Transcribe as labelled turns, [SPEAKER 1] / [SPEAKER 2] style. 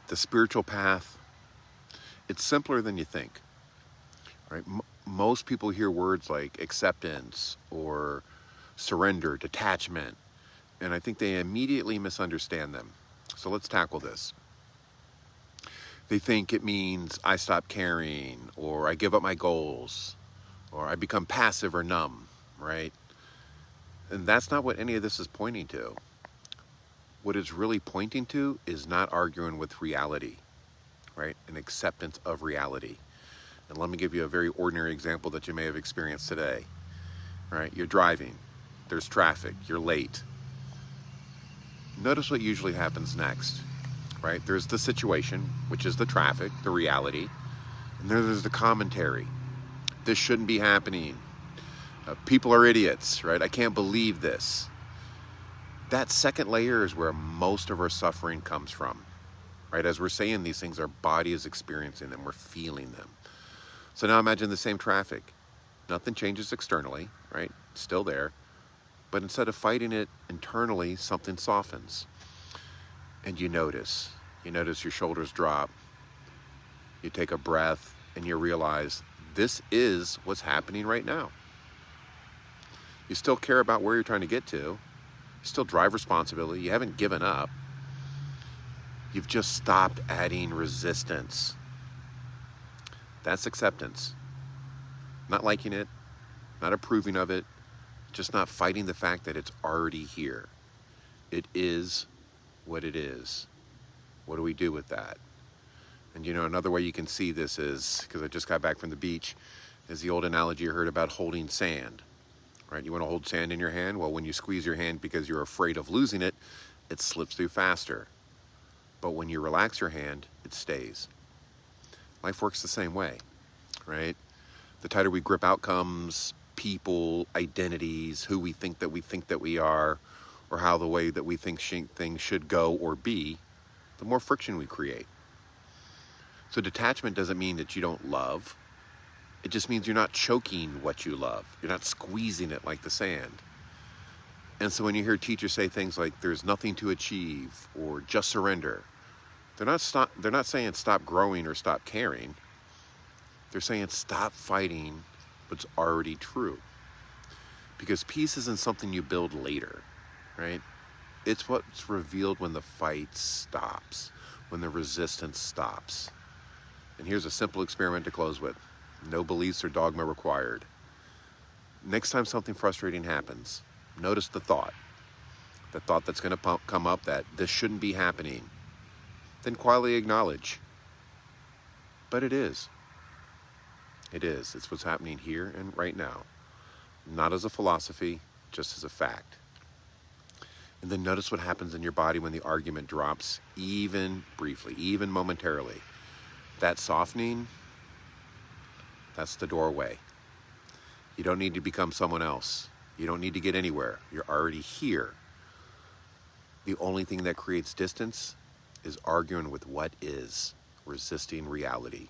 [SPEAKER 1] The spiritual path, it's simpler than you think, right? Most people hear words like acceptance or surrender, detachment, and I think they immediately misunderstand them. So let's tackle this. They think it means I stop caring, or I give up my goals, or I become passive or numb, right? And that's not what any of this is pointing to. What it's really pointing to is not arguing with reality, right? An acceptance of reality. And let me give you a very ordinary example that you may have experienced today, right? You're driving, there's traffic, you're late. Notice what usually happens next, right? There's the situation, which is the traffic, the reality, and there's the commentary. This shouldn't be happening. People are idiots, right? I can't believe this. That second layer is where most of our suffering comes from, right? As we're saying these things, our body is experiencing them, we're feeling them. So now imagine the same traffic. Nothing changes externally, right? Still there. But instead of fighting it internally, something softens. And you notice your shoulders drop. You take a breath and you realize this is what's happening right now. You still care about where you're trying to get to. You still drive responsibility. You haven't given up. You've just stopped adding resistance. That's acceptance. Not liking it, not approving of it, just not fighting the fact that it's already here. It is what it is. What do we do with that? And another way you can see this is, because I just got back from the beach, is the old analogy you heard about holding sand, right? You want to hold sand in your hand? Well, when you squeeze your hand because you're afraid of losing it, it slips through faster. But when you relax your hand, it stays. Life works the same way, right? The tighter we grip outcomes, people, identities, who we think that we are, or how the way that we think things should go or be, the more friction we create. So detachment doesn't mean that you don't love. It just means you're not choking what you love. You're not squeezing it like the sand. And so when you hear teachers say things like there's nothing to achieve or just surrender, they're not saying stop growing or stop caring. They're saying stop fighting what's already true. Because peace isn't something you build later, right? It's what's revealed when the fight stops, when the resistance stops. And here's a simple experiment to close with. No beliefs or dogma required. Next time something frustrating happens, notice the thought that's going to come up that this shouldn't be happening. Then quietly acknowledge. But it is. It is. It's what's happening here and right now. Not as a philosophy, just as a fact. And then notice what happens in your body when the argument drops, even briefly, even momentarily. That softening, that's the doorway. You don't need to become someone else. You don't need to get anywhere. You're already here. The only thing that creates distance is arguing with what is, resisting reality.